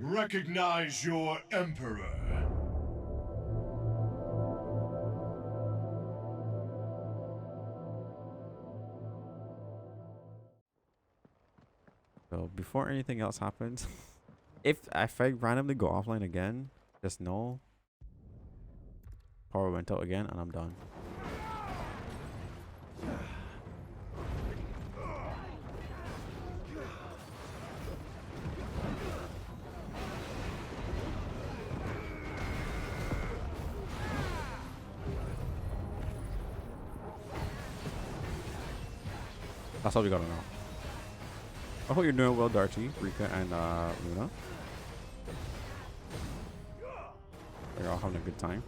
Recognize your Emperor. So before anything else happens, if I randomly go offline again, just know power went out again and I'm done. That's all we gotta know. I hope you're doing well, Darty, Rika, and Luna. You're all having a good time.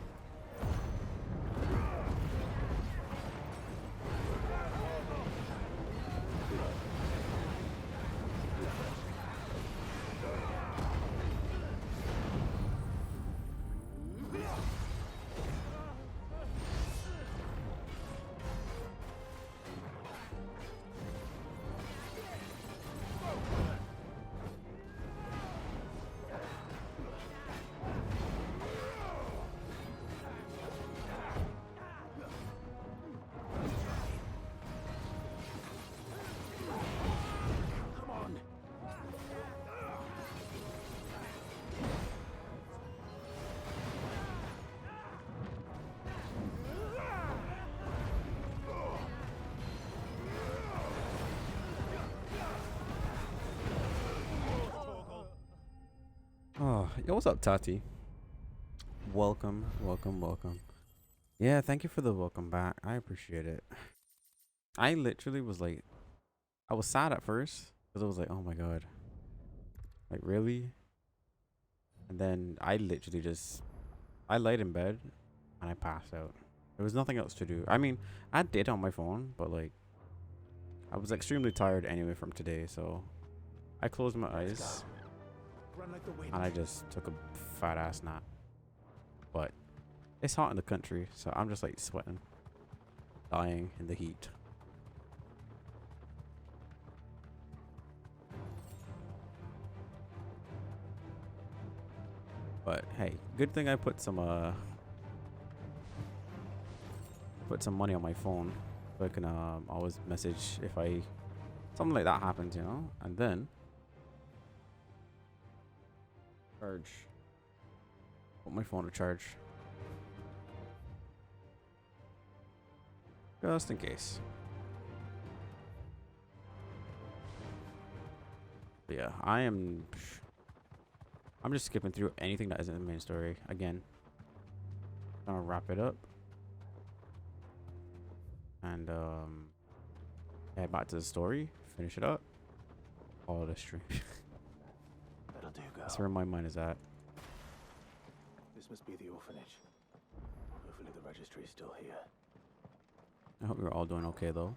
Oh, yo, what's up, Tati? Welcome, welcome, welcome. Yeah, thank you for the welcome back. I appreciate it. I literally was like, I was sad at first because I was like, oh my god, like really? And then I literally just, I laid in bed and I passed out. There was nothing else to do. I mean, I had data on my phone, but like, I was extremely tired anyway from today, so I closed my eyes and I just took a fat ass nap. But it's hot in the country, so I'm just like sweating, dying in the heat. But hey, good thing I put some money on my phone so I can always message if I something like that happens, you know, and then charge. Put my phone to charge just in case. But yeah, I'm just skipping through anything that isn't the main story again. Gonna wrap it up and head back to the story, finish it up, follow the stream. That'll do, girl. That's where my mind is at. This must be the orphanage. Hopefully the registry is still here. I hope you're all doing okay though.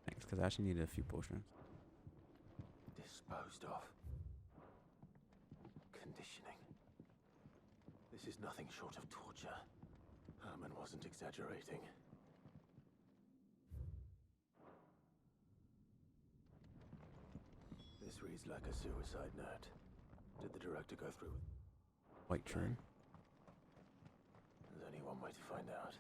Thanks, because I actually needed a few potions. Disposed of. Conditioning. This is nothing short of torture. Herman wasn't exaggerating. This reads like a suicide note. Did the director go through? White tree. There's only one way to find out.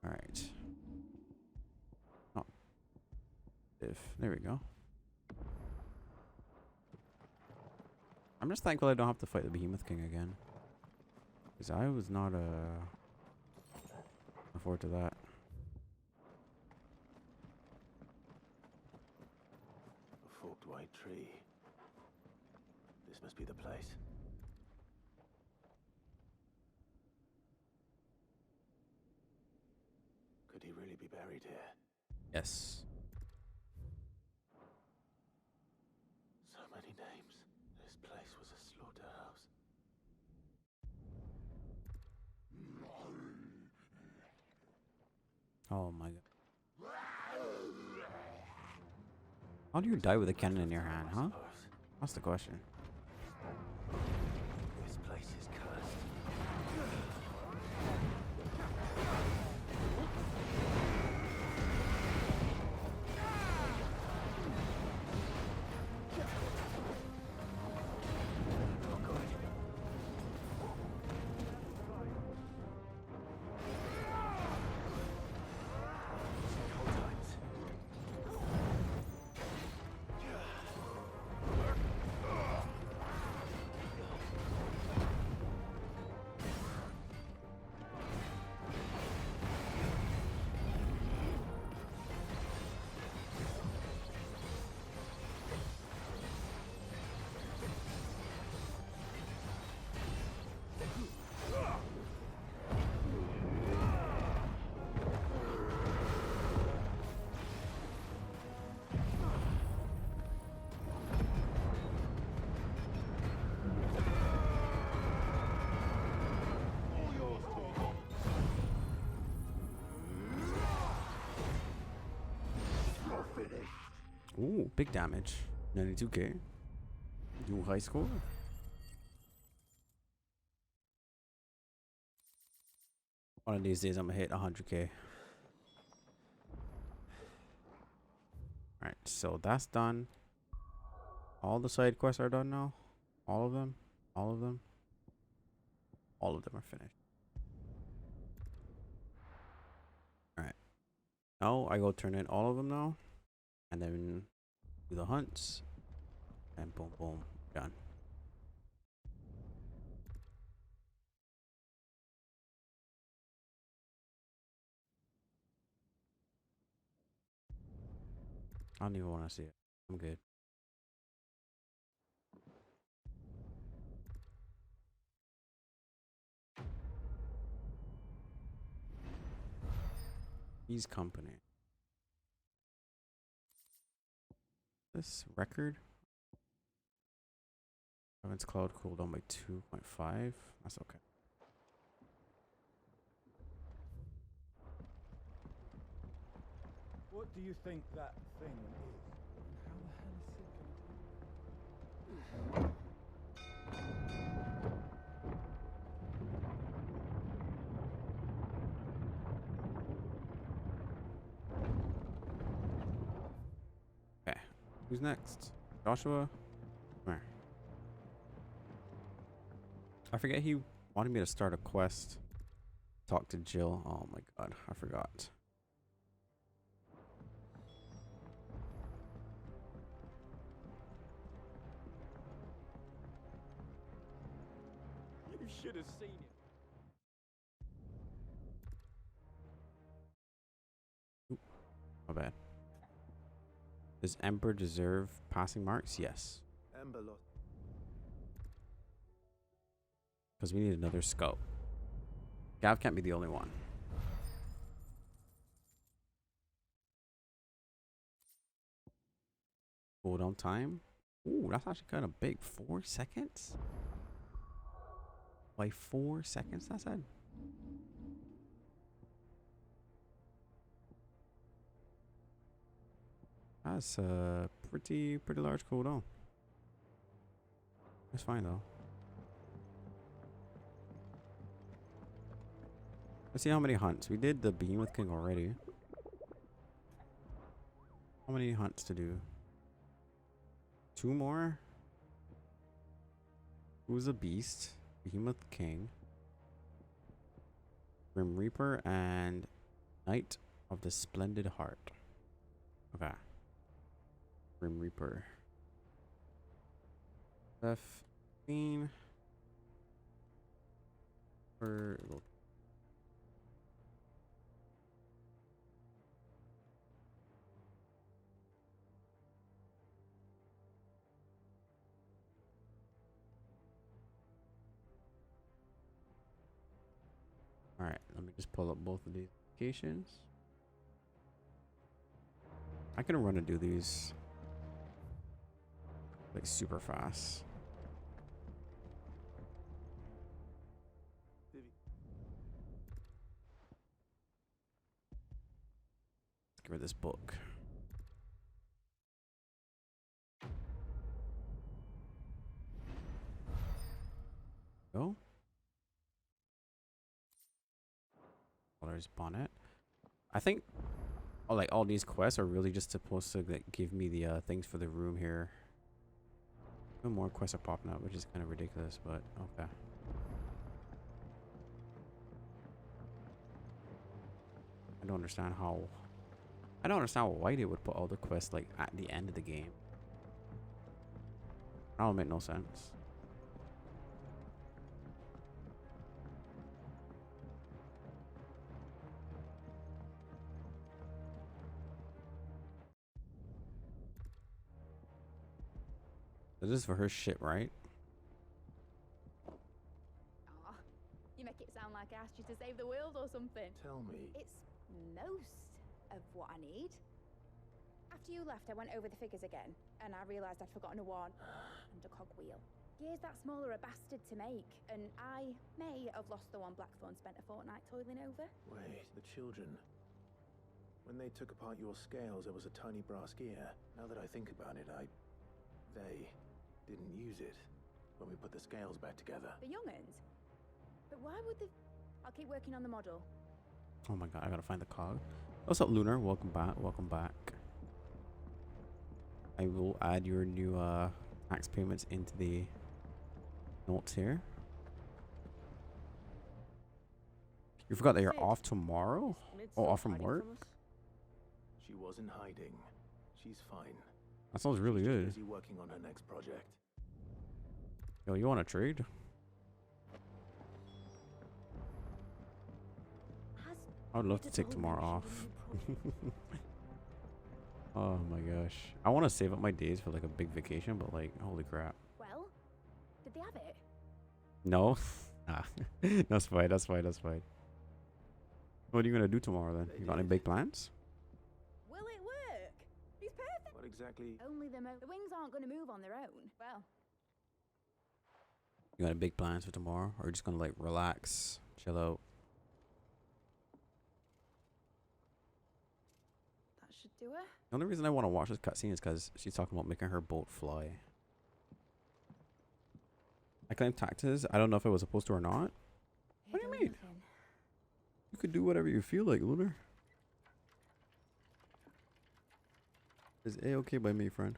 All right. Oh, there we go. I'm just thankful I don't have to fight the Behemoth King again, because I was not looking forward to that. A forked white tree. This must be the place. Could he really be buried here? Yes. So many names. This place was a slaughterhouse. Oh my god. How do you die with a cannon in your hand, huh? Suppose. That's the question. This place is cursed. Not good. Cold times. Ooh, big damage. 92k. New high score. One of these days I'm gonna hit 100k. Alright, so that's done. All the side quests are done now. All of them. All of them. All of them are finished. Alright. Now I go turn in all of them now. And then do the hunts. And boom, boom. Done. I don't even want to see it. I'm good. He's company. This record. Heaven's Cloud cooldown by 2.5. That's okay. What do you think that thing is? How the hell is it going to... Okay. Who's next? Joshua? Come here. I forget he wanted me to start a quest. Talk to Jill. Oh my god, I forgot. You should have seen it. My bad. Does Ember deserve passing marks? Yes. Ember lost. Because we need another scout. Gav can't be the only one. Cooldown time. Ooh, that's actually kind of big. 4 seconds? By 4 seconds, that's it. That's a pretty large cooldown. It's fine though. Let's see how many hunts. We did the Behemoth King already. How many hunts to do? 2 more? Who's a beast? Behemoth King. Grim Reaper and Knight of the Splendid Heart. Okay. Grim Reaper. 15. For Alright, let me just pull up both of these locations. I can run and do these like super fast. Let's give her this book. $20 bonnet. I think like all these quests are really just supposed to like give me the things for the room here. No more quests are popping up, which is kind of ridiculous, but okay. I don't understand why they would put all the quests like at the end of the game. That don't make no sense. This is for her shit, right? Aw, you make it sound like I asked you to save the world or something. Tell me. It's most of what I need. After you left, I went over the figures again, and I realised I'd forgotten a one and a cogwheel. Gears that small are a bastard to make, and I may have lost the one Blackthorn spent a fortnight toiling over. Wait, the children. When they took apart your scales, there was a tiny brass gear. Now that I think about it, they didn't use it when we put the scales back together. The young'uns? But why would they... I'll keep working on the model. Oh my god, I gotta find the cog. What's up, Lunar? Welcome back. Welcome back. I will add your new tax payments into the notes here. You forgot that you're off tomorrow? Oh, off from work? She wasn't hiding. She's fine. That sounds really She's just good. busy working on her next project. Yo, you want to trade? I would love to take tomorrow off. Oh my gosh. I want to save up my days for like a big vacation, but like, holy crap. Well, did they have it? No? Ah, that's fine, that's fine, that's fine. What are you gonna do tomorrow then? You got any big plans? Will it work? He's perfect. What exactly? Only the wings aren't going to move on their own. Well, You got any big plans for tomorrow? Or you just gonna like relax, chill out? that should do it. The only reason I want to watch this cutscene is because she's talking about making her boat fly. I claim taxes. I don't know if I was supposed to or not. What do you mean? Nothing. You could do whatever you feel like, Lunar. It's A-okay by me, friend.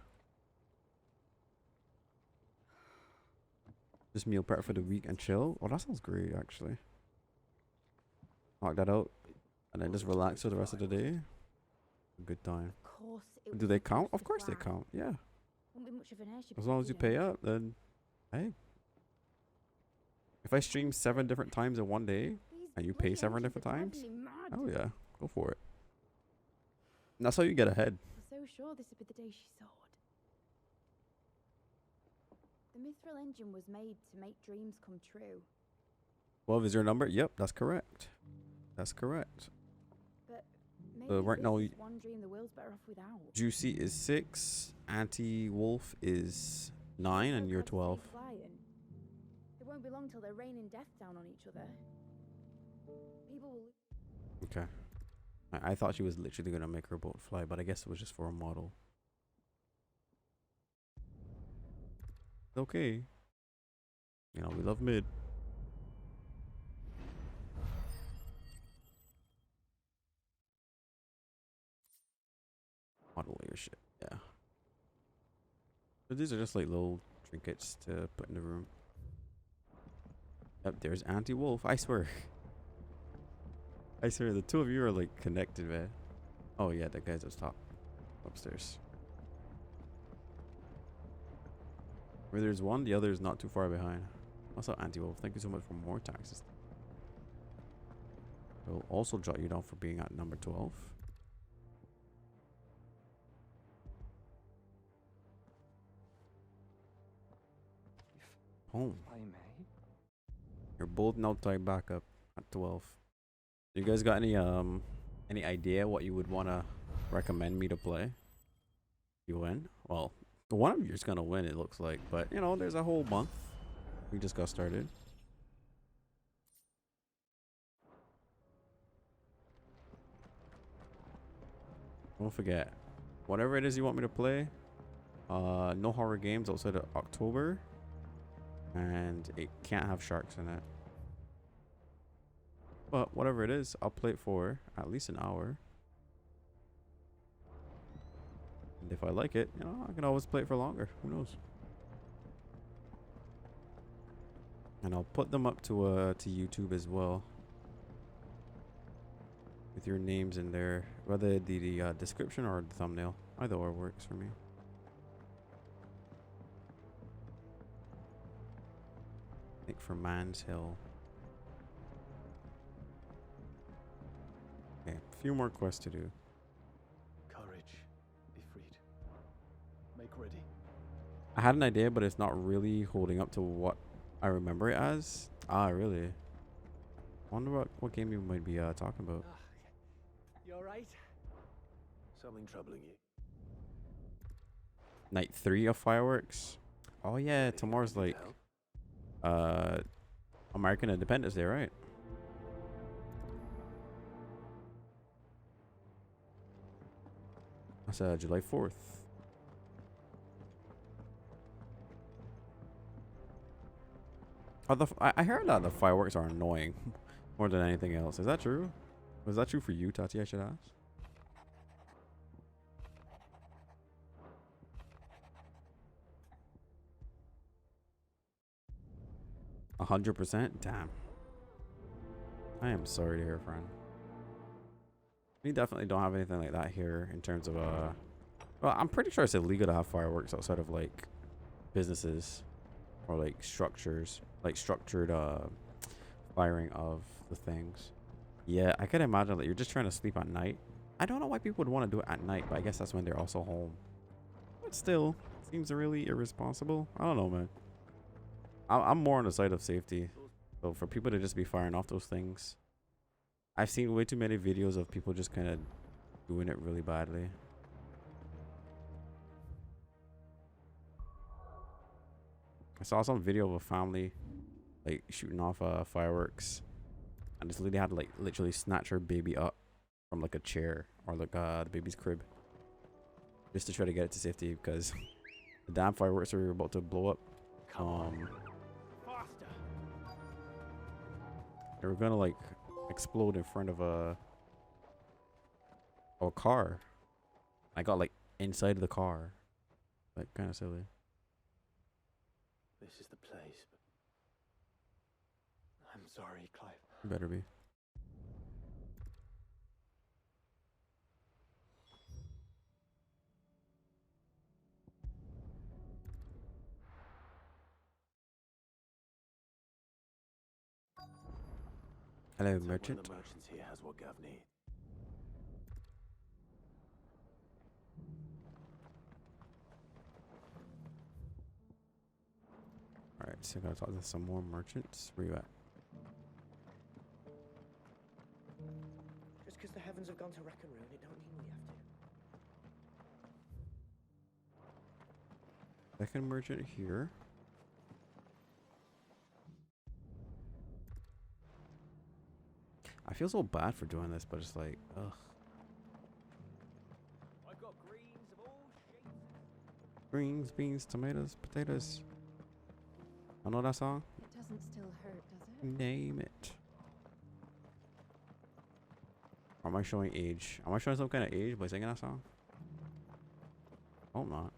Just meal prep for the week and chill. Oh, that sounds great, actually. Knock that out. And then just relax for the rest of the day. Good time. Of course it Do was they supposed count? to Of course they fly. count. Yeah. Won't be much of an airship As if long it as you didn't. pay up, then hey. If I stream 7 different times in one day, These and you bloody pay 7 engines different are driving times, me mad. oh yeah, go for it. And that's how you get ahead. I was so sure this would be the day she soared. The Mithril engine was made to make dreams come true. 12 is your number? Yep, that's correct. That's correct. But maybe right this now, is one dream the world's better off without. Juicy is 6, Anti-Wolf is 9, and So you're glad to see 12. flying. It won't be long till they're raining death down on each other. People will... Okay. I thought she was literally gonna make her boat fly, but I guess it was just for a model. Okay. You know, we love mid. Model layer shit, yeah. But these are just like little trinkets to put in the room. Yep, there's Anti-Wolf, I swear. I swear, the two of you are like connected, man. Oh yeah, that guy's up top. Upstairs. Where there's one, the other is not too far behind. What's up, Anti-Wolf? Thank you so much for more taxes. I will also jot you down for being at number 12. Home. I may. You're both now tied back up at 12. You guys got any idea what you would want to recommend me to play? You win? Well, the one of you is gonna win, it looks like, but you know, there's a whole month. We just got started. Don't forget, whatever it is you want me to play, no horror games outside of October, and it can't have sharks in it. But whatever it is, I'll play it for at least an hour. And if I like it, you know, I can always play it for longer. Who knows? And I'll put them up to YouTube as well, with your names in there, whether the description or the thumbnail. Either or works for me. I think for Man's Hill. Okay, a few more quests to do. Courage. Ifrit. Make ready. I had an idea, but it's not really holding up to what I remember it as. Ah, really? I wonder what game you might be talking about. You alright? Something troubling you. Night 3 of fireworks. Oh yeah, Anything I tomorrow's can do to like help? American Independence Day, right? That's July 4th. Oh, I heard that the fireworks are annoying more than anything else. Is that true? Was that true for you, Tati? I should ask. 100%? Damn. I am sorry to hear, friend. We definitely don't have anything like that here in terms of well, I'm pretty sure it's illegal to have fireworks outside of like businesses or like structures, like structured firing of the things. Yeah, I could imagine that you're just trying to sleep at night. I don't know why people would want to do it at night, but I guess that's when they're also home. But still, seems really irresponsible. I don't know, man. I'm more on the side of safety. So for people to just be firing off those things, I've seen way too many videos of people just kind of doing it really badly. I saw some video of a family like shooting off fireworks, and this lady had to like literally snatch her baby up from like a chair or like the baby's crib just to try to get it to safety because the damn fireworks are about to blow up. Faster. They were gonna like explode in front of a car. I got like inside of the car, like kind of silly. This is the place. I'm sorry, Clive. Better be. Hello, Let's hope merchant. one of the merchants here has what Gav needs. Alright, so I gotta talk to some more merchants. Where you at? Just because the heavens have gone to wreck and ruin, it don't mean we have to. Second merchant here. I feel so bad for doing this, but it's like, ugh. I've got greens of all shapes. Greens, beans, tomatoes, potatoes. I know that song. It doesn't still hurt, does it? Name it. Or am I showing age? Am I showing some kind of age by singing that song? Hope not.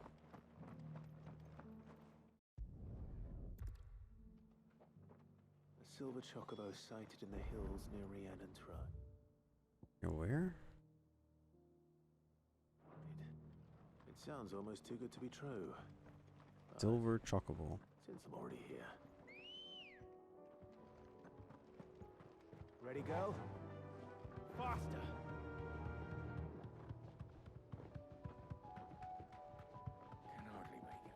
A silver chocobo sighted in the hills near Rhiannon Trot. You're where? It sounds almost too good to be true. But Silver chocobo. since I'm already here. Ready, go? Faster. Can hardly make it.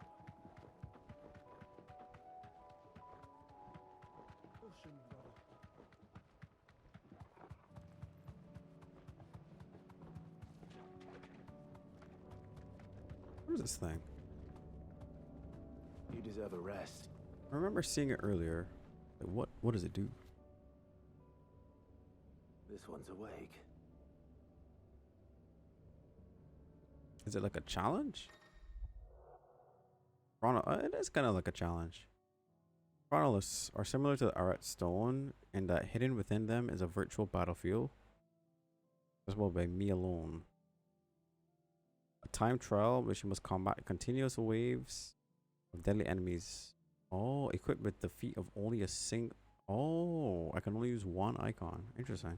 Caution, brother. Where's this thing? You deserve a rest. I remember seeing it earlier. Like, what does it do? This one's awake. Is it like a challenge? It is kind of like a challenge. Chronoliths are similar to the Arat Stone in that hidden within them is a virtual battlefield, as well by me alone. A time trial which you must combat continuous waves of deadly enemies. Oh, equipped with the feat of only a single. Oh, I can only use one icon. Interesting.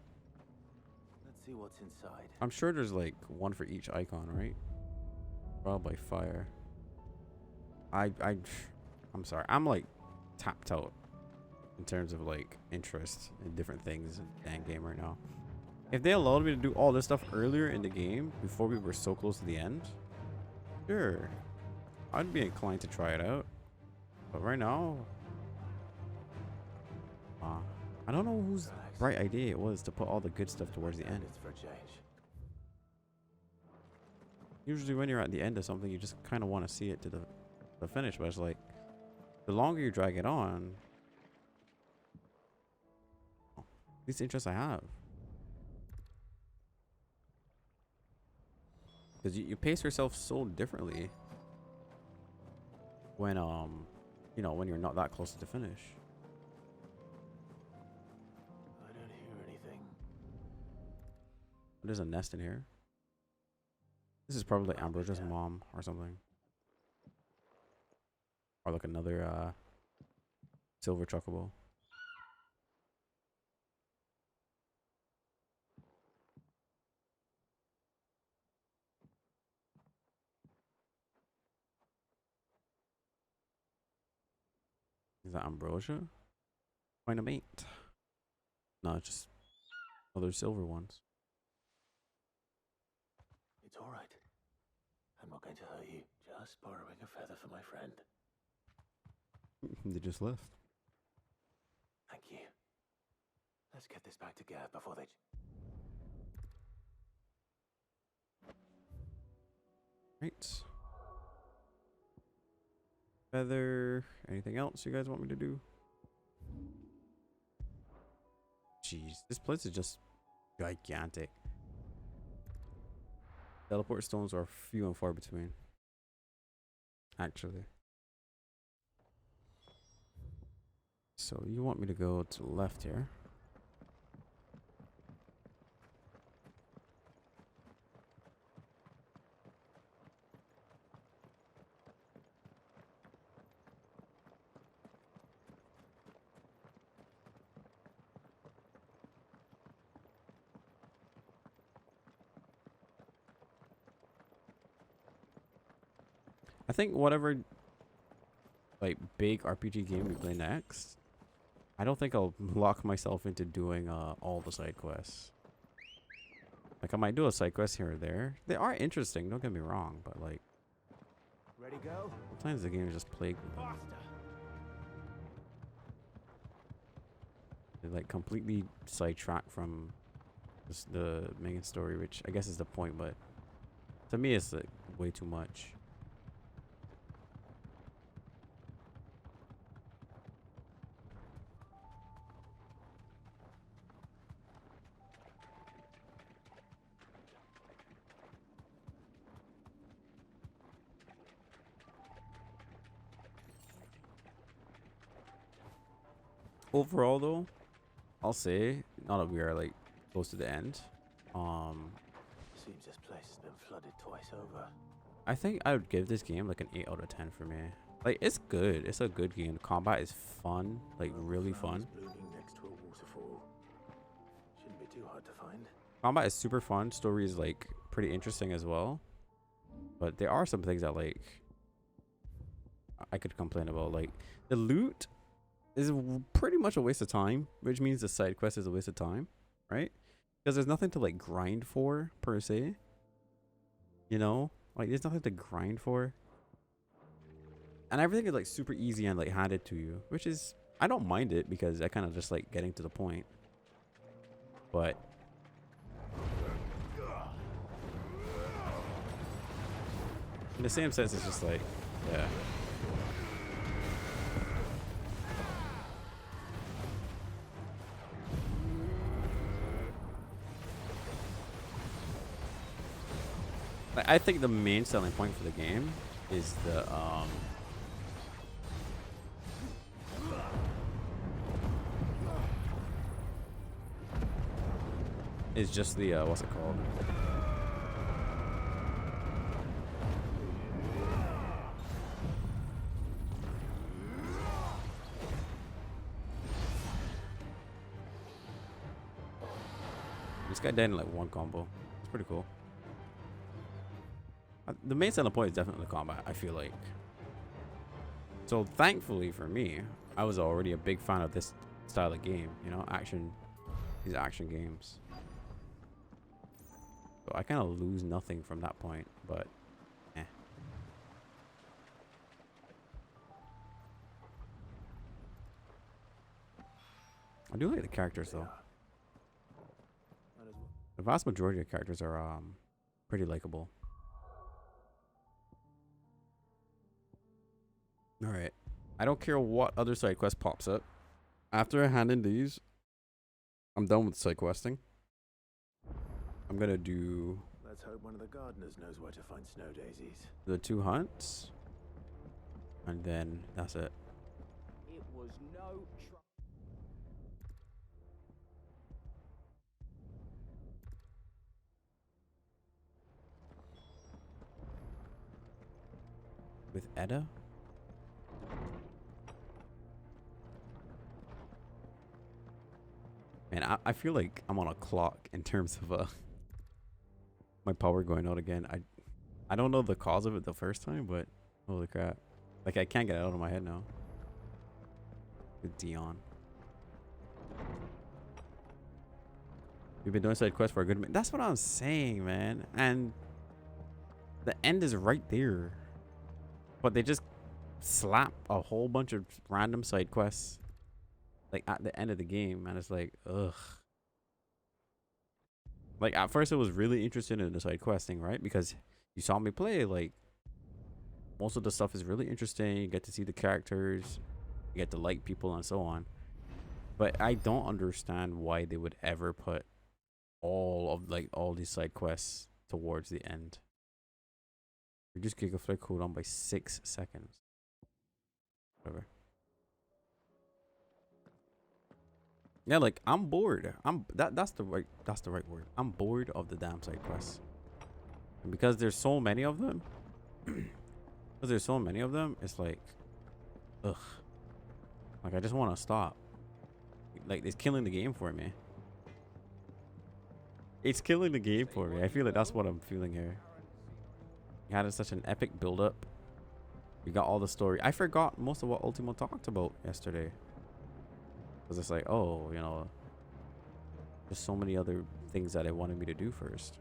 Let's see what's inside. I'm sure there's like one for each icon, right? Trial by fire. I'm sorry. I'm like tapped out in terms of like interest in different things in Dan game right now. If they allowed me to do all this stuff earlier in the game before we were so close to the end, sure, I'd be inclined to try it out. But right now, I don't know whose bright idea it was to put all the good stuff towards the end. It's for a change. Usually when you're at the end of something, you just kind of want to see it to the finish, but it's like the longer you drag it on, least interest I have. Because you pace yourself so differently when you know, when you're not that close to the finish. I don't hear anything. There's a nest in here. This is probably like Ambrosia's mom or something. Or like another silver chocobo. Is that Ambrosia? Find a mate. No, it's just other silver ones. It's all right. I'm not going to hurt you. Just borrowing a feather for my friend. They just left. Thank you. Let's get this back to Gav before they... Right. Feather. Anything else you guys want me to do? Jeez, this place is just gigantic. Teleport stones are few and far between. Actually. So you want me to go to the left here. I think whatever like big RPG game we play next, I don't think I'll lock myself into doing all the side quests. Like I might do a side quest here or there. They are interesting, don't get me wrong, but like Ready, go? sometimes the game is just plagued with Faster. they like completely sidetrack from just the main story, which I guess is the point, but to me it's like way too much. Overall though, I'll say, now that we are like close to the end, Seems this place has been flooded twice over. I think I would give this game like an 8 out of 10 for me. Like it's good, it's a good game. The combat is fun, like really fun. Blooming next to a waterfall. Shouldn't be too hard to find. Combat is super fun. Story is like pretty interesting as well. But there are some things that like I could complain about. Like the loot is pretty much a waste of time, which means the side quest is a waste of time, right? Because there's nothing to like grind for per se. You know, like there's nothing to grind for, and everything is like super easy and like handed to you, which is, I don't mind it because I kind of just like getting to the point. But in the same sense, it's just like, yeah. Like, I think the main selling point for the game is the is just the what's it called? This guy died in like one combo. It's pretty cool. The main selling point is definitely combat, I feel like. So thankfully for me, I was already a big fan of this style of game, you know, these action games. So I kind of lose nothing from that point, but eh. I do like the characters though. Might as well. The vast majority of characters are pretty likable. All right, I don't care what other side quest pops up. After I hand in these, I'm done with side questing. I'm gonna do Let's hope one of the gardeners knows where to find snow daisies. the 2 hunts, and then that's it. It was no trouble. With Edda. Man, I feel like I'm on a clock in terms of my power going out again. I don't know the cause of it the first time, but holy crap. Like I can't get it out of my head now. With Dion. We've been doing side quests for a good minute. That's what I'm saying, man. And the end is right there. But they just slap a whole bunch of random side quests like at the end of the game, and it's like, ugh. Like at first I was really interested in the side questing, right? Because you saw me play, like most of the stuff is really interesting. You get to see the characters, you get to like people and so on. But I don't understand why they would ever put all these side quests towards the end. Reduce Gigaflare cooldown by 6 seconds. Whatever. Yeah, like I'm bored. That's the right word. I'm bored of the damn side quests. And because there's so many of them, it's like, ugh. Like I just want to stop. Like it's killing the game for me. It's killing the game for me. I feel like that's what I'm feeling here. You had such an epic build up. We got all the story. I forgot most of what Ultimo talked about yesterday. Because it's like, oh, you know, there's so many other things that I wanted me to do first.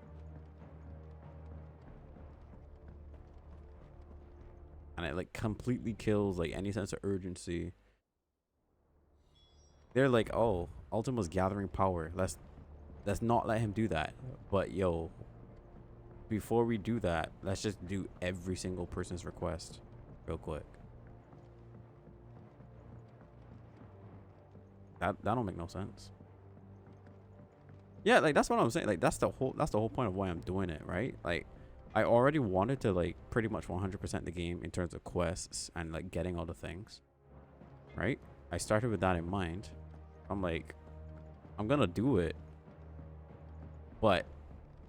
And it like completely kills like any sense of urgency. They're like, oh, Ultimo's gathering power. Let's not let him do that. But yo, before we do that, let's just do every single person's request real quick. That don't make no sense. Yeah, like that's what I'm saying. Like that's the whole point of why I'm doing it, right? Like I already wanted to like pretty much 100% the game in terms of quests and like getting all the things, right? I started with that in mind. I'm like, I'm gonna do it, but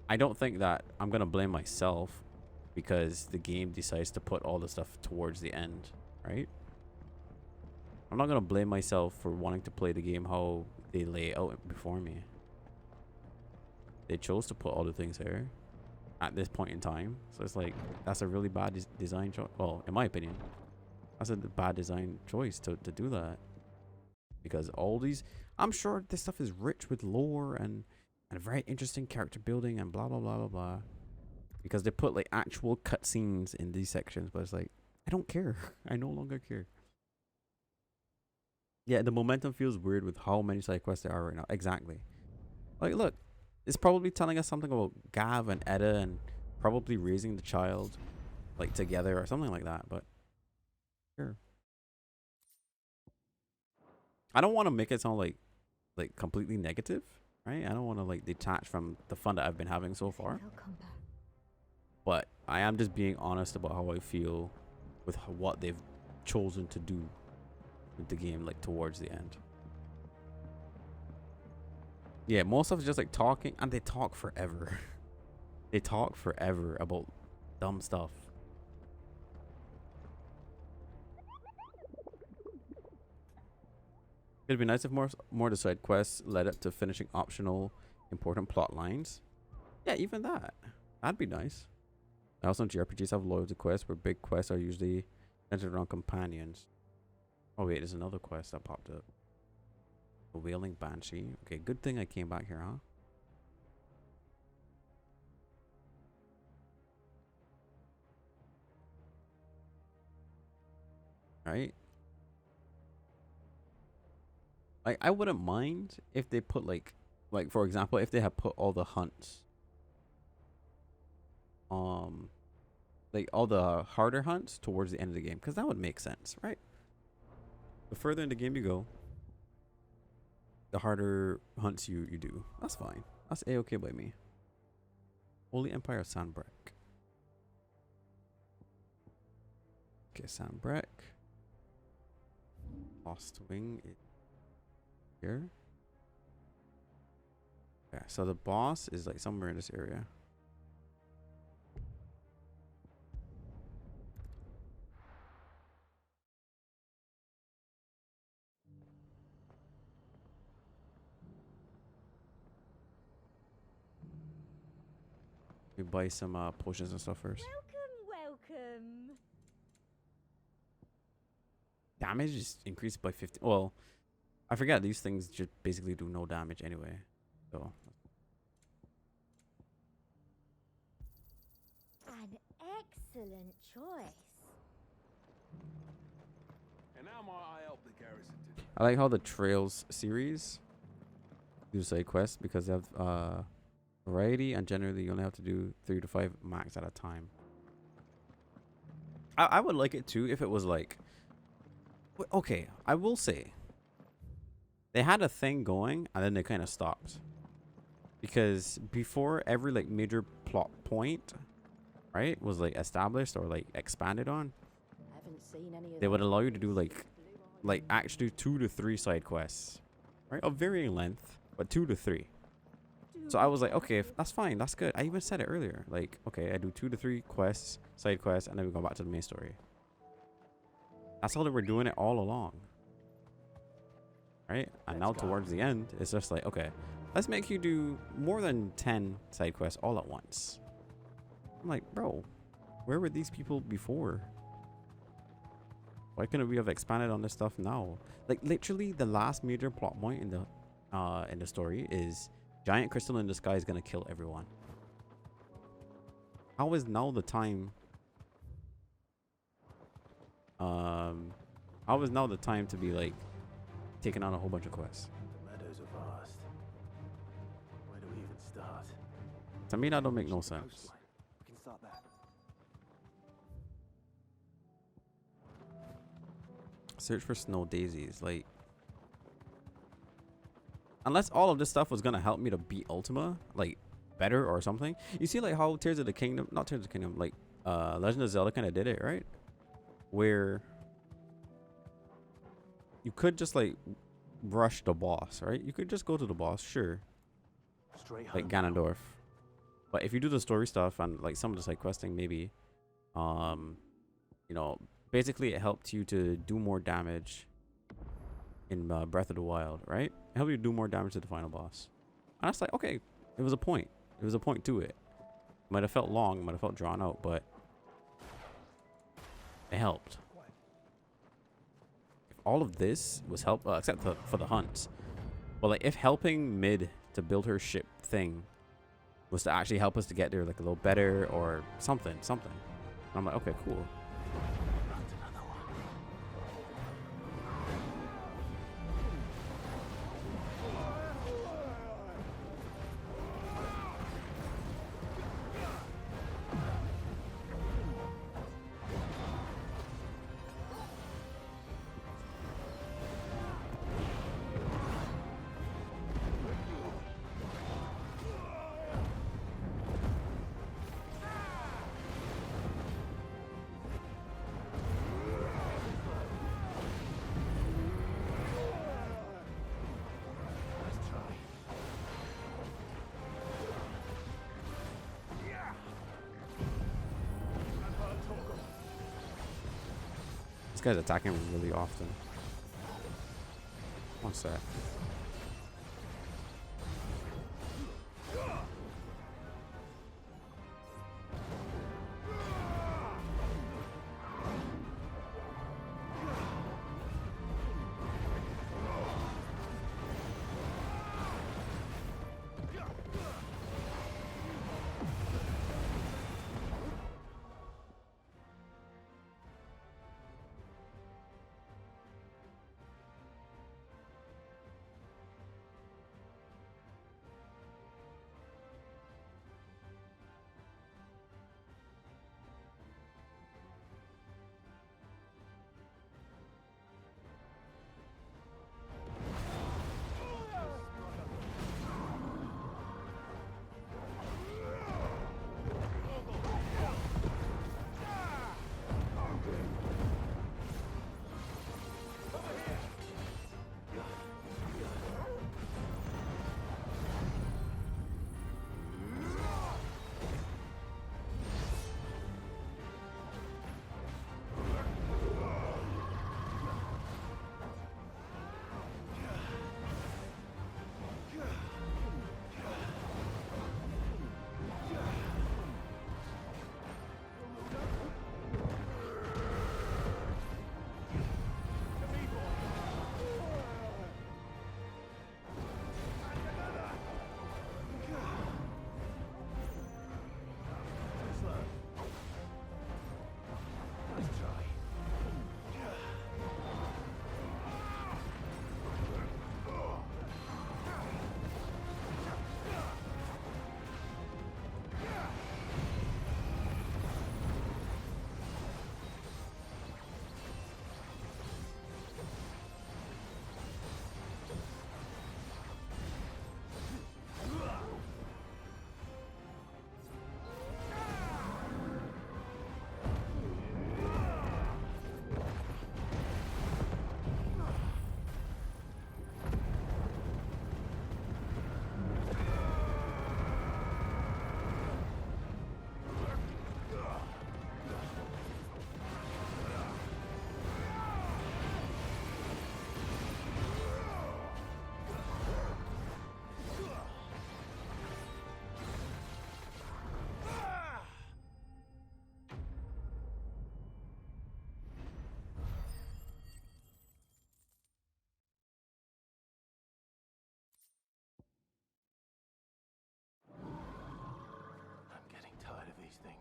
I don't think that I'm gonna blame myself because the game decides to put all the stuff towards the end, right? I'm not gonna blame myself for wanting to play the game how they lay it out before me. They chose to put all the things here at this point in time, so it's like that's a really bad design choice. Well, in my opinion, that's a bad design choice to do that, because all these, I'm sure this stuff is rich with lore and very interesting character building and blah blah blah blah blah, because they put like actual cutscenes in these sections, but it's like I don't care. I no longer care. Yeah, the momentum feels weird with how many side quests there are right now. Exactly. Like, look, it's probably telling us something about Gav and Edda and probably raising the child, like, together or something like that, but sure. I don't want to make it sound like completely negative, right? I don't want to, like, detach from the fun that I've been having so far. But I am just being honest about how I feel with what they've chosen to do with the game, like towards the end. Yeah, most of it's just like talking, and they talk forever. They talk forever about dumb stuff. It'd be nice if more of the side quests led up to finishing optional important plot lines. Yeah, even that. That'd be nice. I also know JRPGs have loads of quests where big quests are usually centered around companions. Oh wait, there's another quest that popped up. A Wailing Banshee. Okay, good thing I came back here, huh? Right? Like, I wouldn't mind if they put like for example, if they had put all the hunts, like all the harder hunts towards the end of the game, because that would make sense, right? The further in the game you go, the harder hunts you do. That's fine. That's a-okay by me. Holy Empire of Sanbreque. Okay, Sanbreque. Lost Wing is here. Okay, so the boss is like somewhere in this area. We buy some potions and stuff first. Welcome. Damage is increased by 50. Well, I forget these things just basically do no damage anyway. So An excellent choice. And how might I help the garrison today? I like how the Trails series do side quests because they have variety, and generally you only have to do 3 to 5 max at a time. I would like it too if it was like, okay, I will say they had a thing going and then they kind of stopped, because before every like major plot point, right, was like established or like expanded on, Haven't seen any of they would those allow you to do places. like actually 2 to 3 side quests, right, of varying length, but 2 to 3. So I was like, okay, that's fine, that's good. I even said it earlier, like, okay, I do 2 to 3 quests, side quests, and then we go back to the main story. That's how they were doing it all along, right? And now towards the end, it's just like, okay, let's make you do more than 10 side quests all at once. I'm like, bro, where were these people before? Why couldn't we have expanded on this stuff now? Like, literally, the last major plot point in the story is giant crystal in the sky is gonna kill everyone. How is now the time? How is now the time to be like taking on a whole bunch of quests? The meadows are vast. Where do we even start? To me, that don't make no sense. Coastline. We can start there. Search for snow daisies, like, unless all of this stuff was gonna help me to beat Ultima, like, better or something. You see, like, how Tears of the Kingdom, not Tears of the Kingdom, like, Legend of Zelda kind of did it, right? Where you could just, like, rush the boss, right? You could just go to the boss, sure, Straight like home. Ganondorf. But if you do the story stuff and, like, some of the side questing, maybe, you know, basically it helped you to do more damage in Breath of the Wild, right? It helped you do more damage to the final boss. And I was like, okay, it was a point. It was a point to it. Might have felt long, might have felt drawn out, but it helped. If all of this was help, except for the hunts, but like if helping Mid to build her ship thing was to actually help us to get there like a little better or something. And I'm like, okay, cool. This guy's attacking me really often. One sec. I'm getting tired of these things.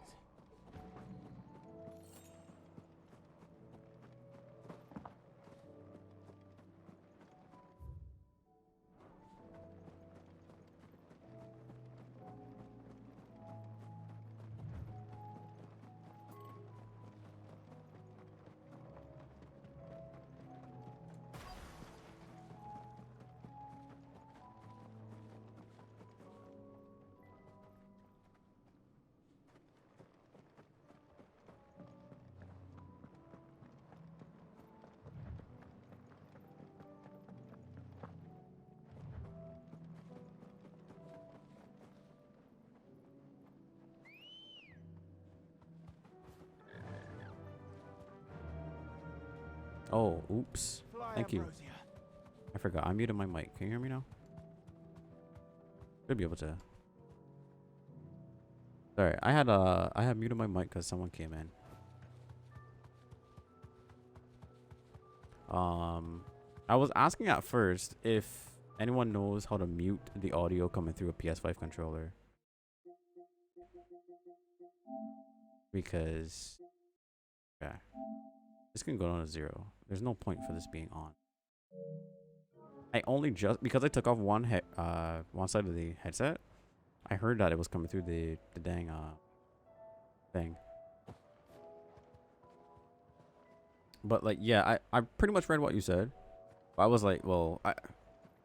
Oh, oops. Thank you. I forgot. I muted my mic. Can you hear me now? Should be able to. Sorry, I had muted my mic because someone came in. I was asking at first if anyone knows how to mute the audio coming through a PS5 controller. Because yeah, this can go down to 0. There's no point for this being on. I only just because I took off one side of the headset, I heard that it was coming through the dang thing. But like, yeah, I pretty much read what you said. I was like, well,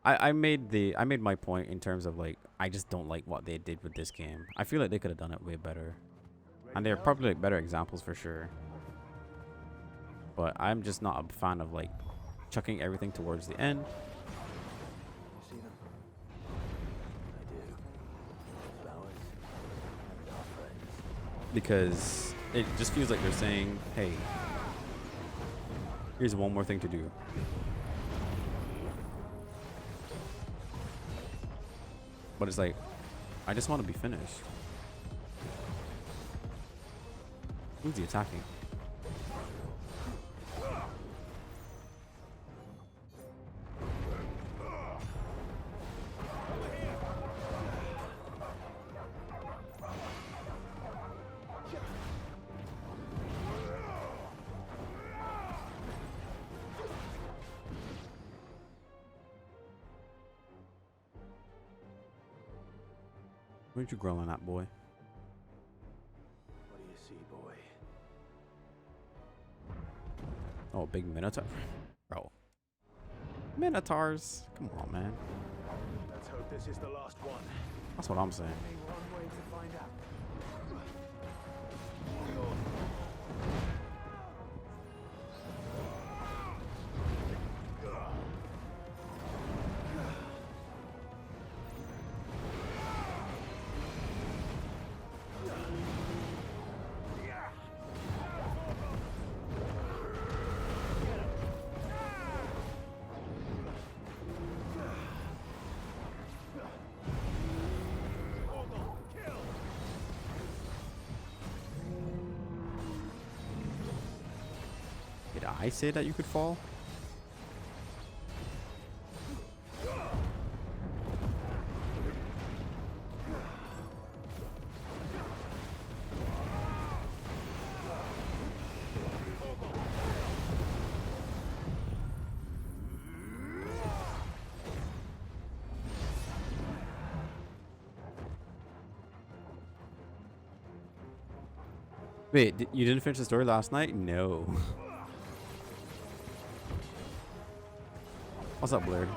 I made my point in terms of like, I just don't like what they did with this game. I feel like they could have done it way better, and they're probably like better examples for sure. But I'm just not a fan of like chucking everything towards the end. You see them? I do. Flowers and our friends. Because it just feels like they're saying, hey, Here's one more thing to do. But it's like, I just want to be finished. Who's he attacking? Why aren't you growling at, boy? What do you see, boy? Oh, big Minotaur. Bro. Minotaurs. Come on, man. Let's hope this is the last one. That's what I'm saying. Only one way to find out. Did I say that you could fall? Wait, you didn't finish the story last night? No. What's up, Blurred?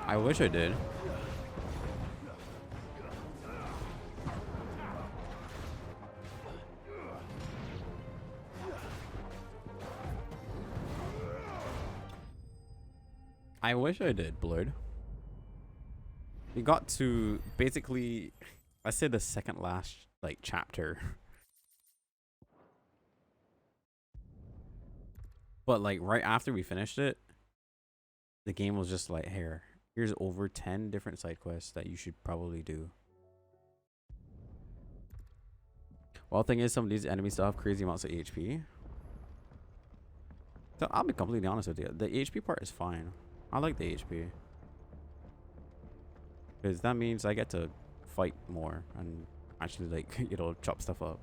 I wish I did. I wish I did, Blurred. You got to basically, I say the second last like chapter. But like right after we finished it, the game was just like, here's over 10 different side quests that you should probably do. Well, thing is, some of these enemies still have crazy amounts of HP. So I'll be completely honest with you. The HP part is fine. I like the HP. Because that means I get to fight more and actually, like, you know, chop stuff up.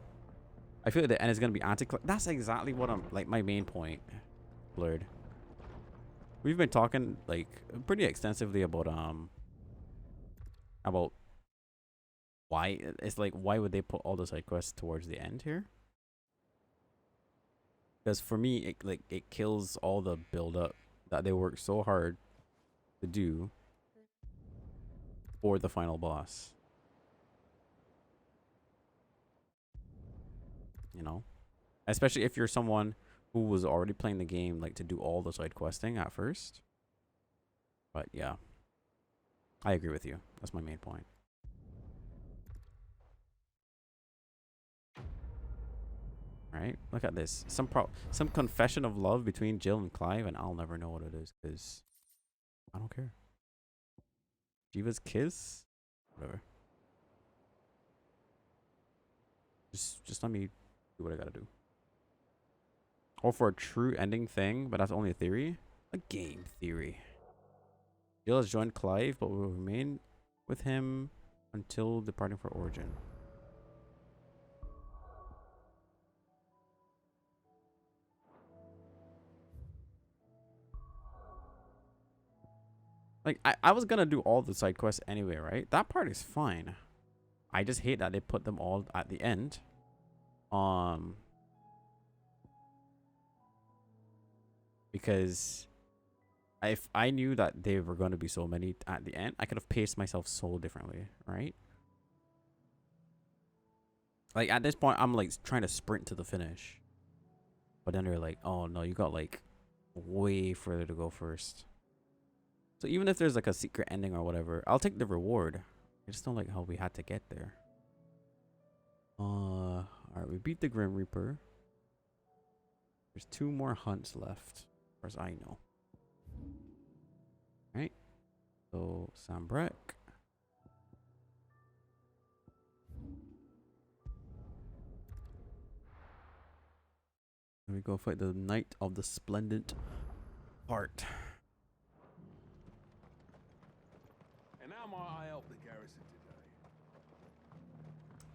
I feel like the end is going to be that's exactly what I'm, like, my main point, Blurred. We've been talking, like, pretty extensively about why, it's like, why would they put all the side quests towards the end here? Because for me, it kills all the build up that they work so hard to do for the final boss. You know? Especially if you're someone who was already playing the game, like, to do all the side questing at first. But yeah. I agree with you. That's my main point. Right? Look at this. Some confession of love between Jill and Clive, and I'll never know what it is because I don't care. Jiva's kiss? Whatever. Just let me do what I gotta do. Or for a true ending thing, but that's only a theory. A game theory. Jill has joined Clive, but will remain with him until departing for Origin. Like, I was gonna do all the side quests anyway, right? That part is fine. I just hate that they put them all at the end. Because if I knew that there were going to be so many at the end, I could have paced myself so differently, right? Like, at this point, I'm like trying to sprint to the finish. But then they're like, oh no, you got like way further to go first. So even if there's like a secret ending or whatever, I'll take the reward. I just don't like how we had to get there. Alright, we beat the Grim Reaper. There's 2 more hunts left, as far as I know. Right? So, Sambrek. Here we go fight the Knight of the Splendid Heart. And how might I help the garrison today?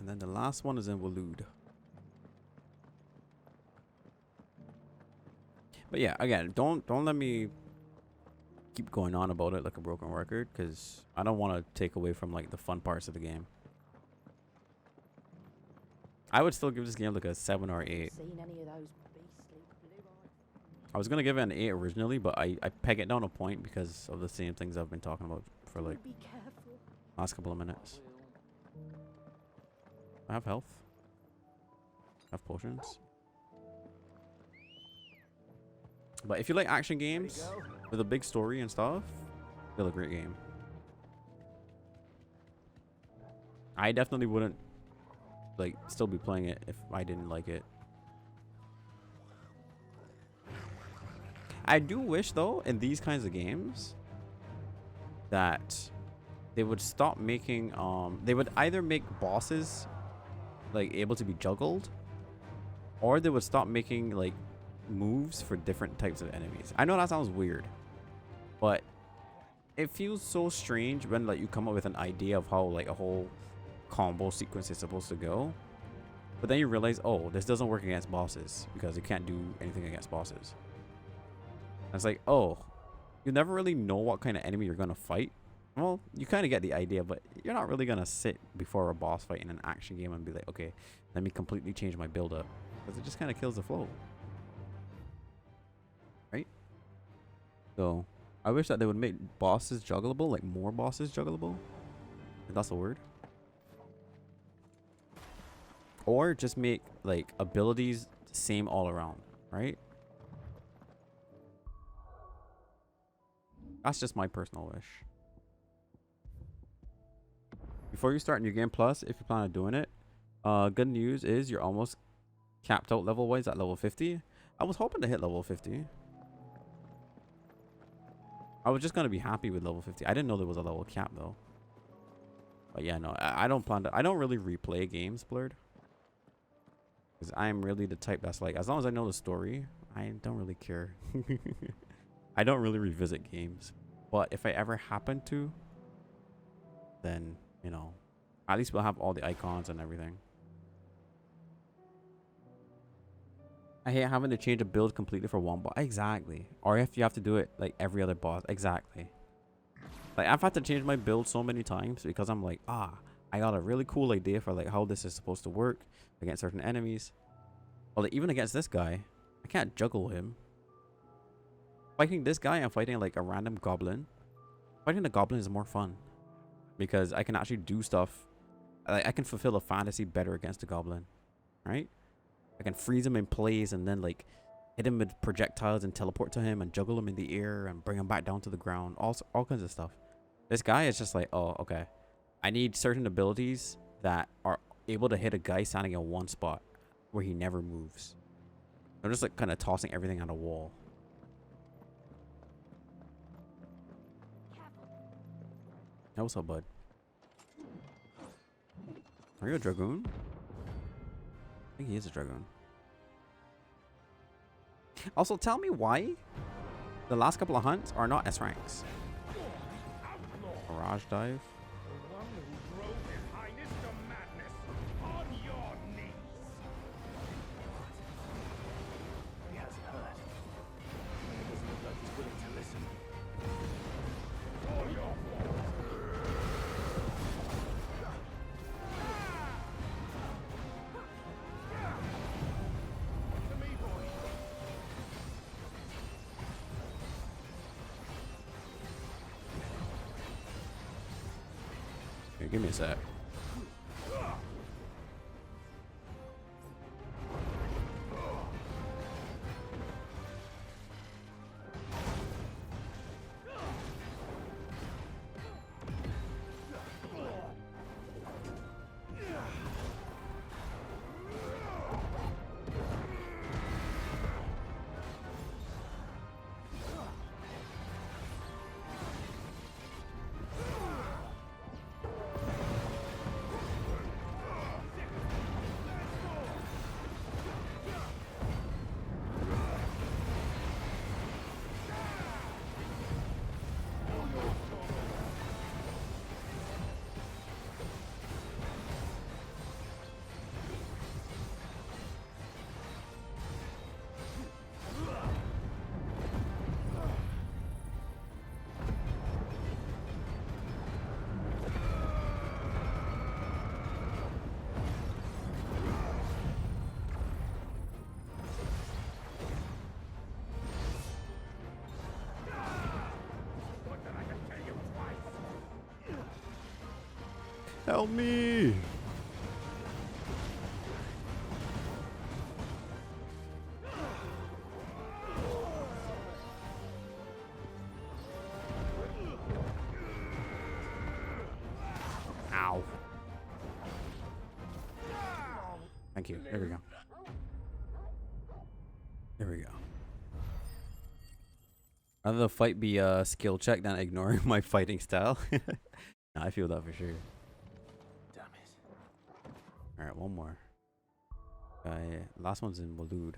And then the last one is in Waloed. But yeah, again, don't let me keep going on about it like a broken record, because I don't want to take away from like the fun parts of the game. I would still give this game like a 7 or 8. Seen any of those beastly blue eyes? I was gonna give it an 8 originally, but I peg it down a point because of the same things I've been talking about for like Be careful. last couple of minutes. I have health. I have potions. But if you like action games with a big story and stuff, still a great game. I definitely wouldn't like still be playing it if I didn't like it. I do wish though in these kinds of games that they would stop making they would either make bosses like able to be juggled, or they would stop making like moves for different types of enemies. I know that sounds weird, but it feels so strange when like you come up with an idea of how like a whole combo sequence is supposed to go, but then you realize, oh, this doesn't work against bosses because you can't do anything against bosses. And it's like, oh, you never really know what kind of enemy you're gonna fight. Well, you kind of get the idea, but you're not really gonna sit before a boss fight in an action game and be like, okay, let me completely change my build up, because it just kind of kills the flow. Right? So I wish that they would make bosses juggleable, like more bosses juggleable, if that's a word. Or just make like abilities the same all around, right? That's just my personal wish. Before you start New Game Plus, if you plan on doing it, good news is you're almost capped out level wise at level 50. I was hoping to hit level 50. I was just gonna be happy with level 50. I didn't know there was a level cap though. But yeah, no, I don't plan to. I don't really replay games, Blurred, because I'm really the type that's like, as long as I know the story, I don't really care. I don't really revisit games. But if I ever happen to, then, you know, at least we'll have all the icons and everything. I hate having to change a build completely for one boss. Exactly. Or if you have to do it like every other boss. Exactly. Like I've had to change my build so many times because I'm like, I got a really cool idea for like how this is supposed to work against certain enemies. Well, like, even against this guy, I can't juggle him. Fighting this guy, I'm fighting like a random goblin. Fighting the goblin is more fun because I can actually do stuff. Like, I can fulfill a fantasy better against the goblin, right? I can freeze him in place and then like hit him with projectiles and teleport to him and juggle him in the air and bring him back down to the ground. All kinds of stuff. This guy is just like, oh, okay. I need certain abilities that are able to hit a guy standing in one spot where he never moves. I'm just like kind of tossing everything on a wall. Hey, what's up, bud? Are you a dragoon? I think he is a dragoon. Also, tell me why the last couple of hunts are not S ranks. Barrage dive. The one who drove His Highness to madness on your knees. He hasn't heard. It doesn't look like he's willing to listen. For your to me, boy. Okay, give me a sec. Help me! Ow. Thank you. There we go. There we go. Rather the fight be a skill check than ignoring my fighting style. Nah, I feel that for sure. Damn it. Alright, one more. Last one's in Waloed.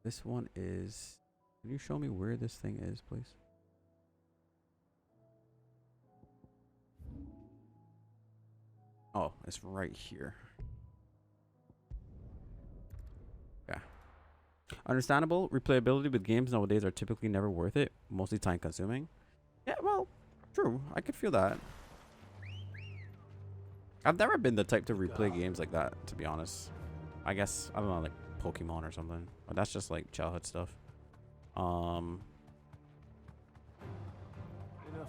This one is... Can you show me where this thing is, please? Oh, it's right here. Yeah. Understandable. Replayability with games nowadays are typically never worth it. Mostly time consuming. Yeah, well, true. I could feel that. I've never been the type to replay games like that, to be honest. I guess, I don't know, like Pokemon or something. But that's just like childhood stuff. Enough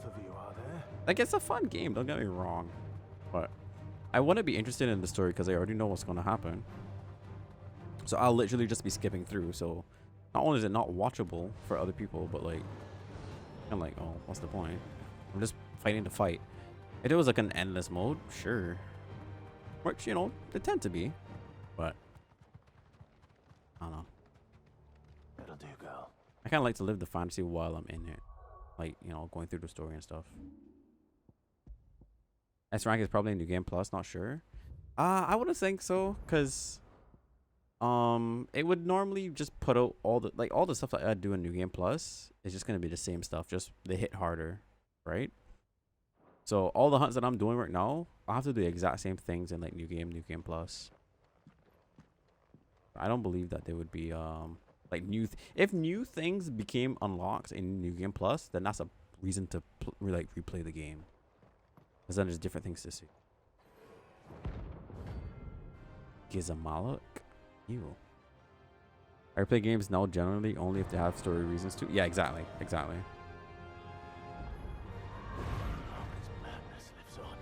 of you, are there? Like, it's a fun game, don't get me wrong. But I want to be interested in the story because I already know what's going to happen. So I'll literally just be skipping through. So not only is it not watchable for other people, but like, I'm like, oh, what's the point? I'm just fighting to fight. If it was like an endless mode, sure. Which, you know, they tend to be. But I don't know. That'll do, girl. I kind of like to live the fantasy while I'm in it. Like, you know, going through the story and stuff. S rank is probably a New Game Plus, not sure. I wouldn't think so, cause it would normally just put out all the stuff that I do in New Game Plus is just gonna be the same stuff, just they hit harder, right? So all the hunts that I'm doing right now, I'll have to do the exact same things in like New Game Plus. I don't believe that they would be like if new things became unlocked in New Game Plus, then that's a reason to replay the game. Because then there's different things to see. Gizamaluk? Ew. I replay games now generally only if they have story reasons to. Yeah, exactly. Exactly. This madness lives on.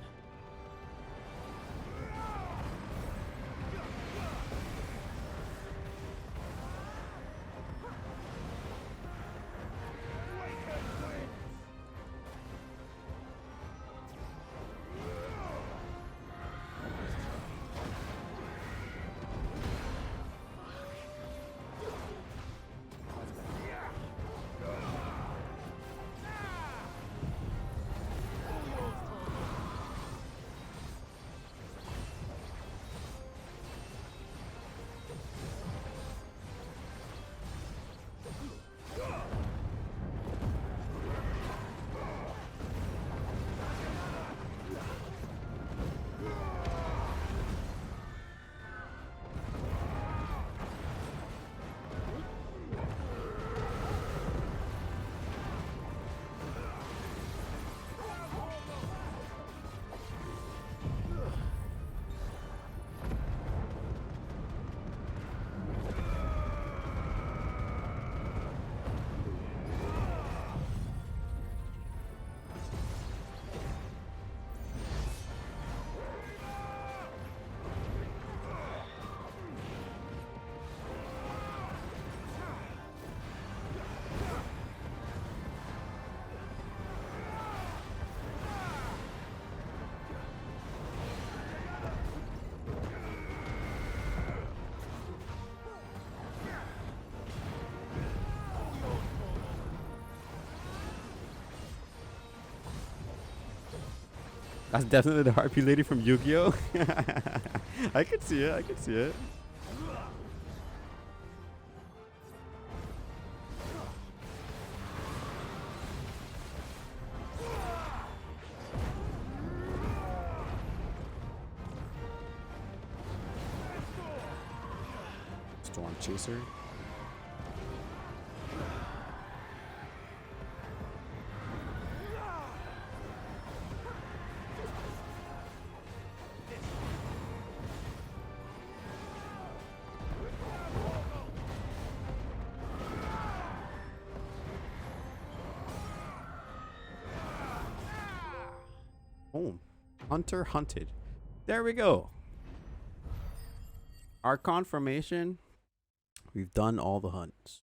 That's definitely the harpy lady from Yu-Gi-Oh! I could see it. I could see it. Storm Chaser. Home. Hunter hunted. There we go. Our confirmation. We've done all the hunts.